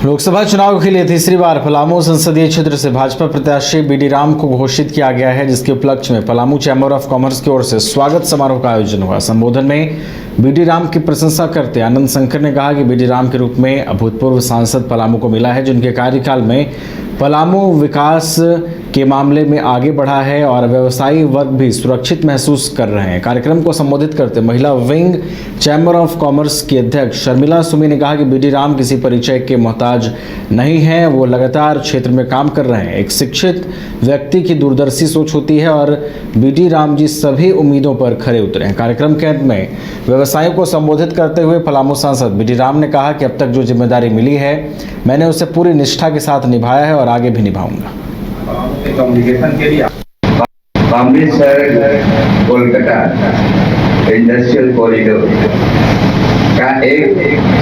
लोकसभा चुनाव के लिए तीसरी बार पलामू संसदीय क्षेत्र से भाजपा प्रत्याशी बीडी राम को घोषित किया गया है, जिसके उपलक्ष्य में पलामू चैम्बर ऑफ कॉमर्स की ओर से स्वागत समारोह का आयोजन हुआ। संबोधन में बीडी राम की प्रशंसा करते आनंद शंकर ने कहा कि बीडी राम के रूप में अभूतपूर्व सांसद पलामू को मिला है, जिनके कार्यकाल में पलामू विकास के मामले में आगे बढ़ा है और व्यवसायी वर्ग भी सुरक्षित महसूस कर रहे हैं। कार्यक्रम को संबोधित करते महिला विंग चैम्बर ऑफ कॉमर्स की अध्यक्ष शर्मिला सुमी ने कहा कि बीडी राम किसी परिचय के मोहताज नहीं है, वो लगातार क्षेत्र में काम कर रहे हैं। एक शिक्षित व्यक्ति की दूरदर्शी सोच होती है और बीडी राम जी सभी उम्मीदों पर खरे उतरे हैं। कार्यक्रम के अंत में व्यवसायियों को संबोधित करते हुए पलामू सांसद बीडी राम ने कहा कि अब तक जो जिम्मेदारी मिली है मैंने उसे पूरी निष्ठा के साथ निभाया है और आगे भी निभाऊंगा। कम्युनिकेशन के लिए अमृतसर कोलकाता इंडस्ट्रियल कॉरिडोर का एक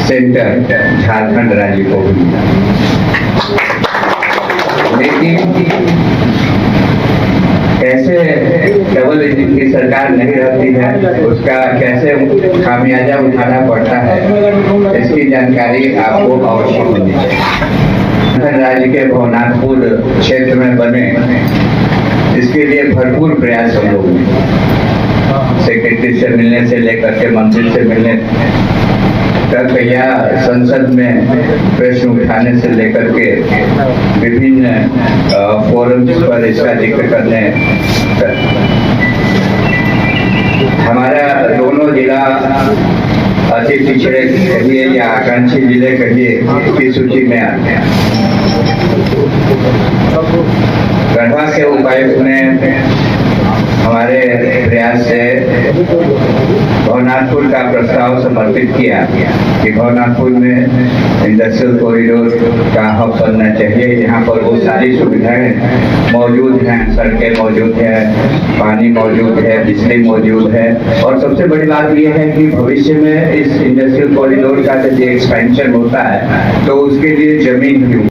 सेंटर झारखंड राज्य को मिला, लेकिन कैसे डबल इंजन की सरकार नहीं रहती है, उसका कैसे खामियाजा उठाना पड़ता है, इसकी जानकारी आपको अवश्य होनी चाहिए। राज्य के भवनाथपुर क्षेत्र में बने, इसके लिए भरपूर प्रयास हम लोग सेक्रेटरी से मिलने से लेकर के मंत्री से मिलने तक या संसद में प्रश्न उठाने से लेकर के विभिन्न फोरम्स पर इसका जिक्र करने तक हमारा दोनों जिला अति पिछड़े कहिए या आकांक्षी जिले कहिए की सूची में आते हैं। गढ़वा के उपायुक्त ने हमारे प्रयास से भवनाथपुर का प्रस्ताव समर्पित किया कि भवनाथपुर में इंडस्ट्रियल कॉरिडोर का हब बनना चाहिए। यहाँ पर वो सारी सुविधाएं मौजूद हैं, सड़कें मौजूद है, पानी मौजूद है, बिजली मौजूद है और सबसे बड़ी बात यह है कि भविष्य में इस इंडस्ट्रियल कॉरिडोर का यदि एक्सपेंशन होता है तो उसके लिए जमीन भी।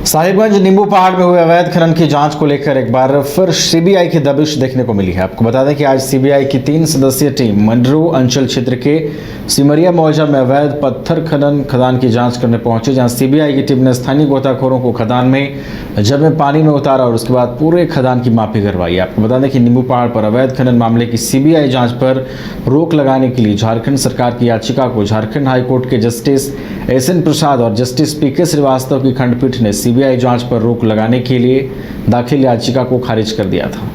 साहिबगंज नींबू पहाड़ में हुए अवैध खनन की जांच को लेकर एक बार फिर सीबीआई की दबिश देखने को मिली है। आपको बता दें कि आज सीबीआई की 3 सदस्यीय टीम मंडरू अंचल क्षेत्र के सिमरिया मौजा में अवैध पत्थर खनन खदान की जांच करने पहुंचे, जहां सीबीआई की टीम ने स्थानीय गोताखोरों को खदान में जमे पानी में उतारा और उसके बाद पूरे खदान की मापी करवाई। आपको बता दें कि नींबू पहाड़ पर अवैध खनन मामले की सीबीआई जाँच पर रोक लगाने के लिए झारखंड सरकार की याचिका को झारखंड हाईकोर्ट के जस्टिस एसएन प्रसाद और जस्टिस पीके श्रीवास्तव की खंडपीठ ने सीबीआई जांच पर रोक लगाने के लिए दाखिल याचिका को खारिज कर दिया था।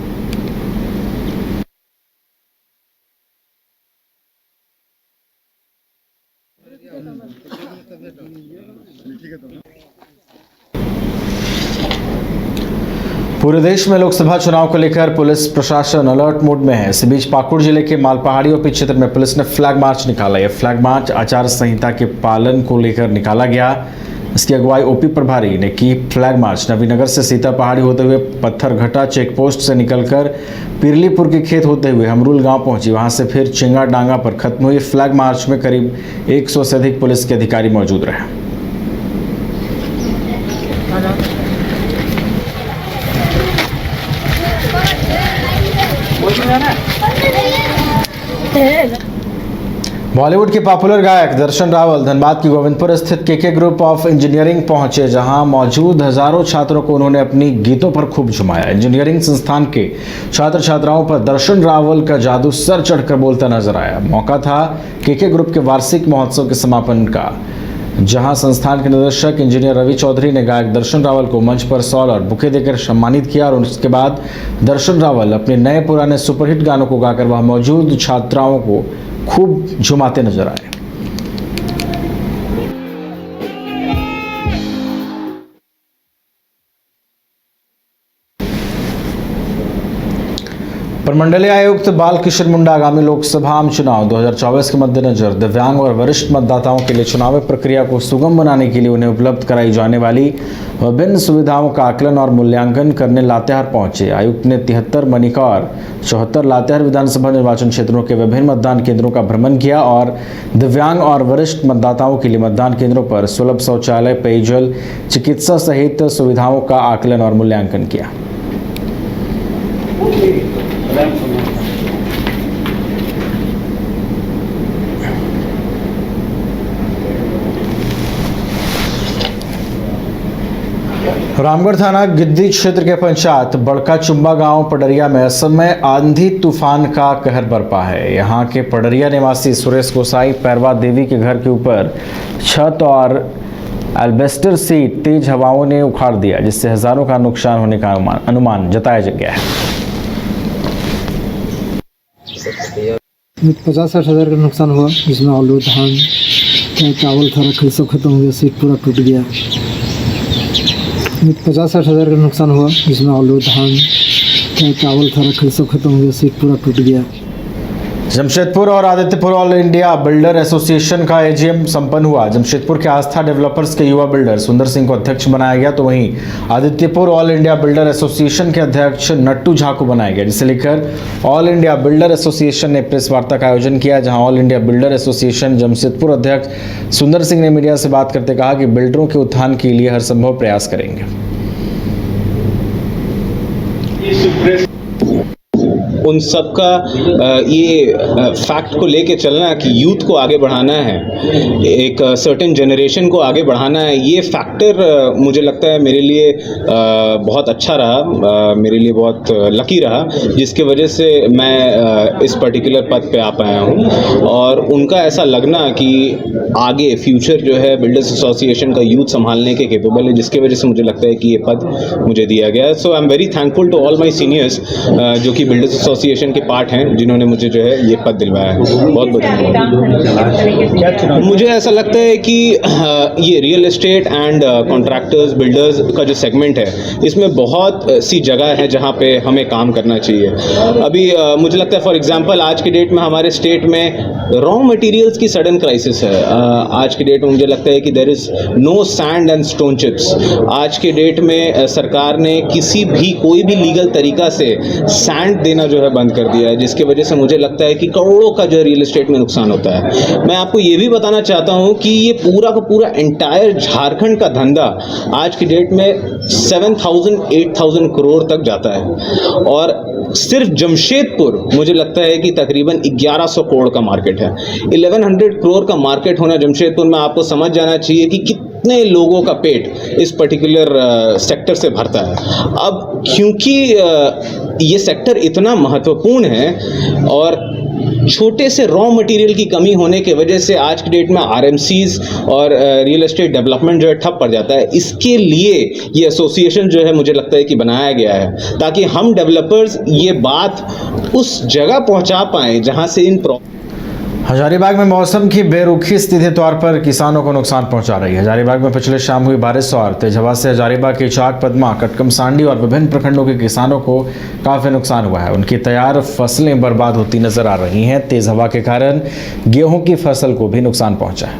पूरे देश में लोकसभा चुनाव को लेकर पुलिस प्रशासन अलर्ट मोड में है। इस बीच पाकुड़ जिले के मालपहाड़ी ओपी क्षेत्र में पुलिस ने फ्लैग मार्च निकाला। यह फ्लैग मार्च आचार संहिता के पालन को लेकर निकाला गया। इसकी अगुवाई ओपी प्रभारी ने की। फ्लैग मार्च नवीनगर से सीता पहाड़ी होते हुए पत्थरघटा चेक पोस्ट से निकलकर पिरलीपुर के खेत होते हुए हमरूल गांव पहुंची, वहां से फिर चिंगा डांगा पर खत्म हुई। फ्लैग मार्च में करीब 100 से अधिक पुलिस के अधिकारी मौजूद रहे। बॉलीवुड के पॉपुलर गायक दर्शन रावल धनबाद की गोविंदपुर स्थित केके ग्रुप ऑफ इंजीनियरिंग पहुंचे, जहां मौजूद हजारों छात्रों को उन्होंने अपनी गीतों पर खूब झुमाया। इंजीनियरिंग संस्थान के छात्र छात्राओं पर दर्शन रावल का जादू सर चढ़कर बोलता नजर आया। मौका था केके ग्रुप के वार्षिक महोत्सव के समापन का, जहां संस्थान के निदेशक इंजीनियर रवि चौधरी ने गायक दर्शन रावल को मंच पर शॉल और बुके देकर सम्मानित किया और उसके बाद दर्शन रावल अपने नए पुराने सुपरहिट गानों को गाकर वहां मौजूद छात्राओं को खूब झुमाते नजर आए। प्रमंडलीय आयुक्त बालकिशन मुंडा आगामी लोकसभा आम चुनाव 2024 के मद्देनजर दिव्यांग और वरिष्ठ मतदाताओं के लिए चुनावी प्रक्रिया को सुगम बनाने के लिए उन्हें उपलब्ध कराई जाने वाली विभिन्न सुविधाओं का आकलन और मूल्यांकन करने लातेहार पहुंचे। आयुक्त ने 73 मनिका और 74 लातेहार विधानसभा निर्वाचन क्षेत्रों के विभिन्न मतदान केंद्रों का भ्रमण किया और दिव्यांग और वरिष्ठ मतदाताओं के लिए मतदान केंद्रों पर सुलभ शौचालय, पेयजल, चिकित्सा सहित सुविधाओं का आकलन और मूल्यांकन किया। रामगढ़ थाना गिद्दी क्षेत्र के पंचायत बड़का चुम्बा गांव पडरिया में असमय आंधी तूफान का कहर बरपा है। यहां के पडरिया निवासी सुरेश गोसाई पैरवा देवी के घर के ऊपर छत और एल्बेस्टर सीट तेज हवाओं ने उखाड़ दिया, जिससे हजारों का नुकसान होने का अनुमान जताया गया है। 50-60 हज़ार का नुकसान हुआ, जिसमें आलू धान चावल था रखल सब खत्म हो गया, सीट पूरा टूट गया। 50-60 हज़ार का नुकसान हुआ, जिसमें आलू धान चावल था रखल सब खत्म हो गया, सीट पूरा टूट गया। जमशेदपुर और Adityapur all India builder association का एजीएम संपन्न हुआ। जमशेदपुर के आस्था डेवलपर्स के युवा बिल्डर सुंदर सिंह को अध्यक्ष बनाया गया, तो वहीं Adityapur all India builder association के अध्यक्ष नट्टू झा को बनाया गया, जिसे लेकर ऑल इंडिया बिल्डर एसोसिएशन ने प्रेस वार्ता का आयोजन किया, जहां all India builder association Jamshedpur अध्यक्ष सुंदर सिंह ने मीडिया से बात करते कहा कि बिल्डरों के उत्थान के लिए हर संभव प्रयास करेंगे। उन सब का ये फैक्ट को लेके चलना कि यूथ को आगे बढ़ाना है, एक सर्टेन जनरेशन को आगे बढ़ाना है, ये फैक्टर मुझे लगता है मेरे लिए बहुत अच्छा रहा, मेरे लिए बहुत लकी रहा, जिसके वजह से मैं इस पर्टिकुलर पद पे आ पाया हूँ। और उनका ऐसा लगना कि आगे फ्यूचर जो है बिल्डर्स एसोसिएशन का यूथ संभालने के केपेबल है, जिसके वजह से मुझे लगता है कि ये पद मुझे दिया गया है। So I am very thankful to all my seniors जो कि बिल्डर्स एसोसिएशन के पार्ट हैं, जिन्होंने मुझे जो है ये पद दिलवाया है। बहुत बहुत धन्यवाद। मुझे ऐसा लगता है कि ये real estate and contractors builders का जो सेगमेंट है, इसमें बहुत सी जगह है जहाँ पे हमें काम करना चाहिए। अभी मुझे लगता है फॉर एग्जांपल आज के डेट में हमारे स्टेट में रॉ मटेरियल्स की सडन क्राइसिस है। आज के डेट में मुझे लगता है कि there is no sand and stone chips. आज के डेट में सरकार ने किसी भी कोई भी लीगल तरीका से सैंड देना जो है बंद कर दिया है, जिसकी वजह से मुझे लगता है कि करोड़ों का जो रियल एस्टेट में नुकसान होता है। मैं आपको ये भी बताना चाहता हूँ कि ये पूरा का पूरा एंटायर झारखंड का धंधा आज की डेट में 7,000-8,000 करोड़ तक जाता है, और सिर्फ जमशेदपुर मुझे लगता है कि तकरीबन 1100 करोड़ का मार्केट है। 1100 करोड़ का मार्केट होना जमशेदपुर में, आपको समझ जाना चाहिए कि कितने लोगों का पेट इस पर्टिकुलर सेक्टर से भरता है। अब क्योंकि ये सेक्टर इतना महत्वपूर्ण है और छोटे से रॉ मटेरियल की कमी होने के वजह से आज की डेट में आरएमसीज और रियल एस्टेट डेवलपमेंट जो है ठप पड़ जाता है। इसके लिए ये एसोसिएशन जो है मुझे लगता है कि बनाया गया है, ताकि हम डेवलपर्स ये बात उस जगह पहुंचा पाएं जहां से इन हजारीबाग में मौसम की बेरुखी स्थिति तौर पर किसानों को नुकसान पहुंचा रही है। हजारीबाग में पिछले शाम हुई बारिश और तेज हवा से हजारीबाग के चाक पदमा, कटकमसांडी और विभिन्न प्रखंडों के किसानों को काफी नुकसान हुआ है। उनकी तैयार फसलें बर्बाद होती नजर आ रही हैं। तेज हवा के कारण गेहूं की फसल को भी नुकसान पहुंचा है।